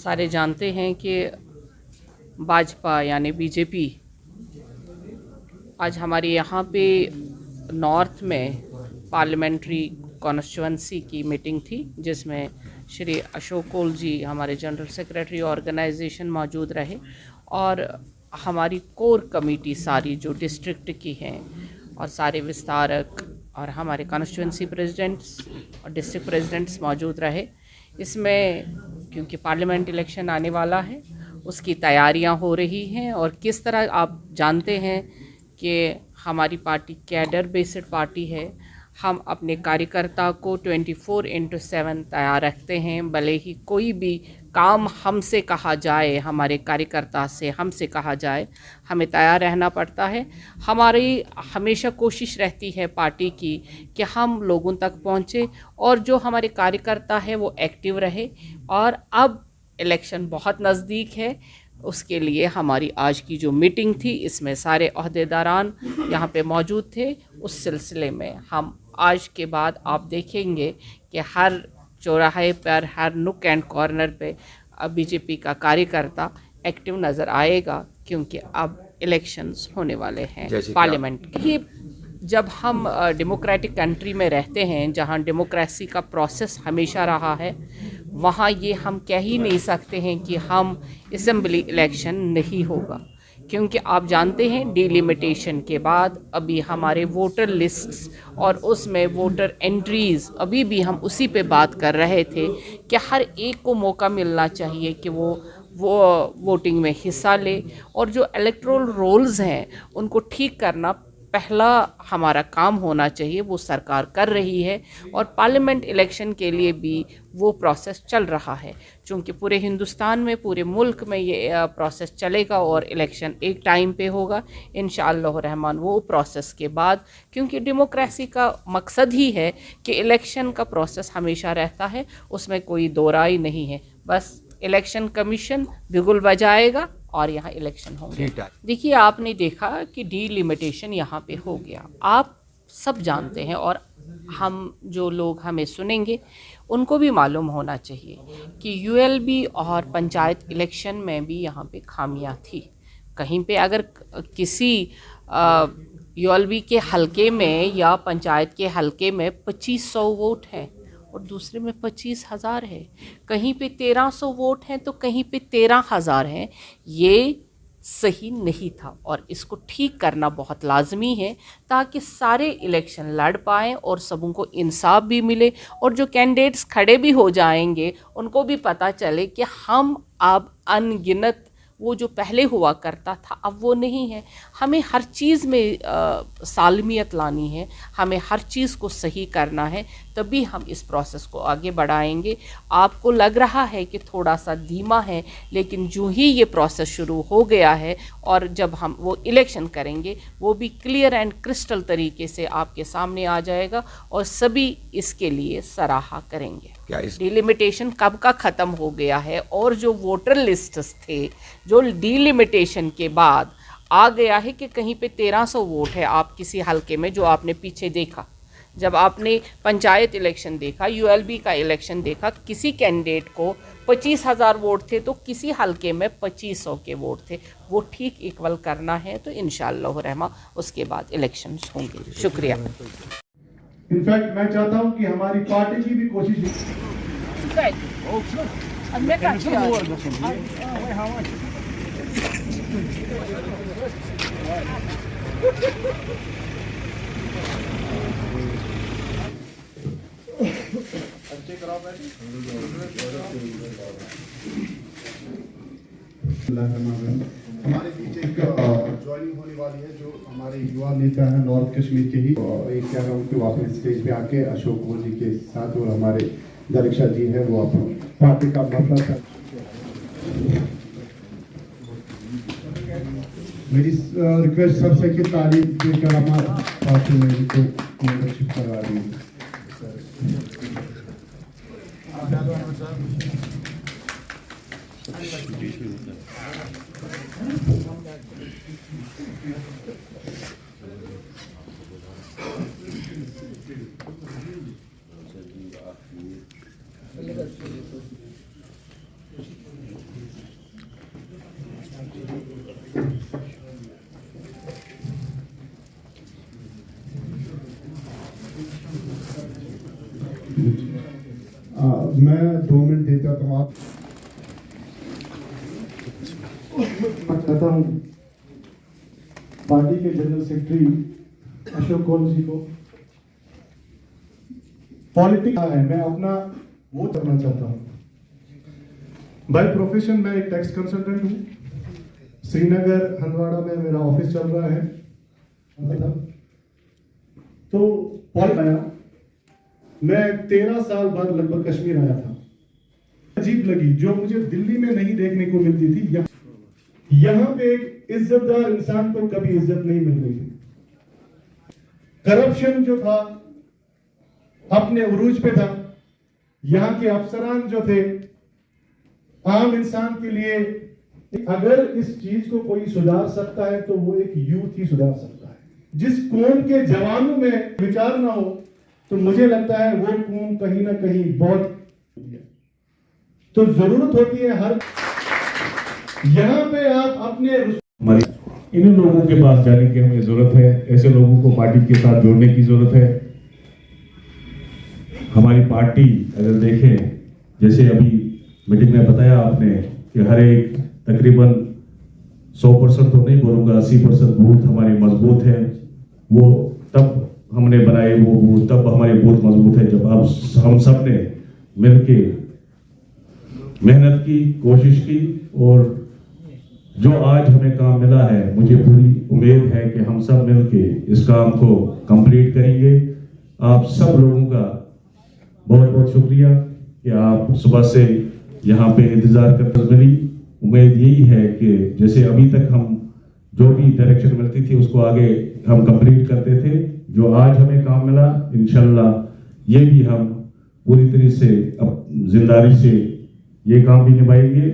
सारे जानते हैं कि भाजपा यानी बीजेपी आज हमारे यहाँ पे नॉर्थ में पार्लियामेंट्री कॉन्स्टिट्यूंसी की मीटिंग थी, जिसमें श्री अशोक कौल जी हमारे जनरल सेक्रेटरी ऑर्गेनाइजेशन मौजूद रहे और हमारी कोर कमेटी सारी जो डिस्ट्रिक्ट की हैं और सारे विस्तारक और हमारे कॉन्स्टिट्यूंसी प्रेसिडेंट्स और डिस्ट्रिक्ट प्रेसिडेंट्स मौजूद रहे। इसमें क्योंकि पार्लियामेंट इलेक्शन आने वाला है, उसकी तैयारियां हो रही हैं और किस तरह आप जानते हैं कि हमारी पार्टी कैडर बेस्ड पार्टी है। हम अपने कार्यकर्ता को 24/7 तैयार रखते हैं, भले ही कोई भी काम हमसे कहा जाए, हमारे कार्यकर्ता से हमसे कहा जाए, हमें तैयार रहना पड़ता है। हमारी हमेशा कोशिश रहती है पार्टी की कि हम लोगों तक पहुँचे और जो हमारे कार्यकर्ता है वो एक्टिव रहे। और अब इलेक्शन बहुत नज़दीक है, उसके लिए हमारी आज की जो मीटिंग थी, इसमें सारे अहदेदारान यहाँ पे मौजूद थे। उस सिलसिले में हम आज के बाद आप देखेंगे कि हर चौराहे पर, हर नुक एंड कॉर्नर पे बीजेपी का कार्यकर्ता एक्टिव नज़र आएगा, क्योंकि अब इलेक्शंस होने वाले हैं पार्लियामेंट के। ये जब हम डेमोक्रेटिक कंट्री में रहते हैं, जहाँ डेमोक्रेसी का प्रोसेस हमेशा रहा है, वहाँ ये हम कह ही नहीं सकते हैं कि हम असेंबली इलेक्शन नहीं होगा, क्योंकि आप जानते हैं डिलिमिटेशन के बाद अभी हमारे वोटर लिस्ट्स और उसमें वोटर एंट्रीज़, अभी भी हम उसी पे बात कर रहे थे कि हर एक को मौका मिलना चाहिए कि वो वोटिंग में हिस्सा ले और जो इलेक्टोरल रोल्स हैं उनको ठीक करना पहला हमारा काम होना चाहिए। वो सरकार कर रही है और पार्लियामेंट इलेक्शन के लिए भी वो प्रोसेस चल रहा है, क्योंकि पूरे हिंदुस्तान में, पूरे मुल्क में ये प्रोसेस चलेगा और इलेक्शन एक टाइम पे होगा इंशाअल्लाह रहमान। वो प्रोसेस के बाद, क्योंकि डेमोक्रेसी का मकसद ही है कि इलेक्शन का प्रोसेस हमेशा रहता है, उसमें कोई दो राय नहीं है। बस इलेक्शन कमीशन बिगुल बजाएगा और यहाँ इलेक्शन होंगे। देखिए, आपने देखा कि डिलिमिटेशन यहाँ पे हो गया, आप सब जानते हैं और हम जो लोग हमें सुनेंगे उनको भी मालूम होना चाहिए कि यूएलबी और पंचायत इलेक्शन में भी यहाँ पे खामियां थी। कहीं पे अगर किसी यूएलबी के हलके में या पंचायत के हलके में 2500 वोट हैं और दूसरे में 25,000 है, कहीं पे 1300 वोट हैं तो कहीं पे 13,000 हैं, ये सही नहीं था और इसको ठीक करना बहुत लाजमी है ताकि सारे इलेक्शन लड़ पाएँ और सबों को इंसाफ भी मिले और जो कैंडिडेट्स खड़े भी हो जाएंगे उनको भी पता चले कि हम अब अनगिनत, वो जो पहले हुआ करता था अब वो नहीं है। हमें हर चीज़ में सालमियत लानी है, हमें हर चीज़ को सही करना है, तभी हम इस प्रोसेस को आगे बढ़ाएंगे। आपको लग रहा है कि थोड़ा सा धीमा है, लेकिन जो ही ये प्रोसेस शुरू हो गया है और जब हम वो इलेक्शन करेंगे वो भी क्लियर एंड क्रिस्टल तरीके से आपके सामने आ जाएगा और सभी इसके लिए सराहा करेंगे। डिलिमिटेशन कब का ख़त्म हो गया है और जो वोटर लिस्ट्स थे, जो डिलिमिटेशन के बाद आ गया है कि कहीं पे 1300 वोट है आप किसी हलके में, जो आपने पीछे देखा जब आपने पंचायत इलेक्शन देखा, यूएलबी का इलेक्शन देखा, किसी कैंडिडेट को 25,000 वोट थे तो किसी हलके में 2500 के वोट थे। वो ठीक इक्वल करना है तो इंशाअल्लाह रहमा उसके बाद इलेक्शंस होंगे। शुक्रिया। इनफैक्ट मैं चाहता हूं कि हमारी पार्टी की भी कोशिश हमारे बीच एक ज्वाइनिंग होने वाली है जो हमारे युवा नेता हैं नॉर्थ कश्मीर के ही, और एक क्या उनके वापस स्टेज पे आके अशोक कौल जी के साथ और हमारे दरिक्षा जी हैं वो अपनी पार्टी का मसला। मेरी रिक्वेस्ट सबसे कि तारीफ देकर हमारा पार्टी में इनको मेंबरशिप करवा दी। मैं 2 मिनट देता हूँ आप चाहता हूँ पार्टी के जनरल सेक्रेटरी अशोक कौल जी को। पॉलिटिक्स है, मैं अपना वो करना चाहता हूँ। बाय प्रोफेशन मैं एक टैक्स कंसल्टेंट हूँ। श्रीनगर हंदवाड़ा में मेरा ऑफिस चल रहा है। तो आया, मैं 13 साल बाद लगभग कश्मीर आया था। अजीब लगी, जो मुझे दिल्ली में नहीं देखने को मिलती थी। यहाँ पे एक इज्जतदार इंसान को कभी इज्जत नहीं मिल रही थी। करप्शन जो था अपने उरूज पे था। यहाँ के अफसरान जो थे, आम इंसान के लिए अगर इस चीज को कोई सुधार सकता है तो वो एक यूथ ही सुधार सकता है। जिस कौम के जवानों में विचार ना हो तो मुझे लगता है वो कौम कहीं ना कहीं बहुत, तो जरूरत होती है हर यहाँ पे आप अपने इन लोगों के पास जाने की हमें जरूरत है। ऐसे लोगों को पार्टी के साथ जोड़ने की जरूरत है। हमारी पार्टी अगर देखें, जैसे अभी मीटिंग में बताया आपने कि हर एक तकरीबन 100% तो नहीं बोलूंगा, 80% बूथ हमारे मजबूत है। वो तब हमने बनाए वो बूथ, तब हमारे बूथ मजबूत है जब आप हम सब ने मिलके मेहनत की, कोशिश की, और जो आज हमें काम मिला है, मुझे पूरी उम्मीद है कि हम सब मिलके इस काम को कंप्लीट करेंगे। आप सब लोगों का बहुत बहुत शुक्रिया कि आप सुबह से यहाँ पे इंतजार करते। मेरी उम्मीद यही है कि जैसे अभी तक हम जो भी डायरेक्शन मिलती थी उसको आगे हम कंप्लीट करते थे। जो आज हमें काम मिला, इंशाल्लाह ये भी हम पूरी तरह से अब जिम्मेदारी से ये काम भी निभाएंगे।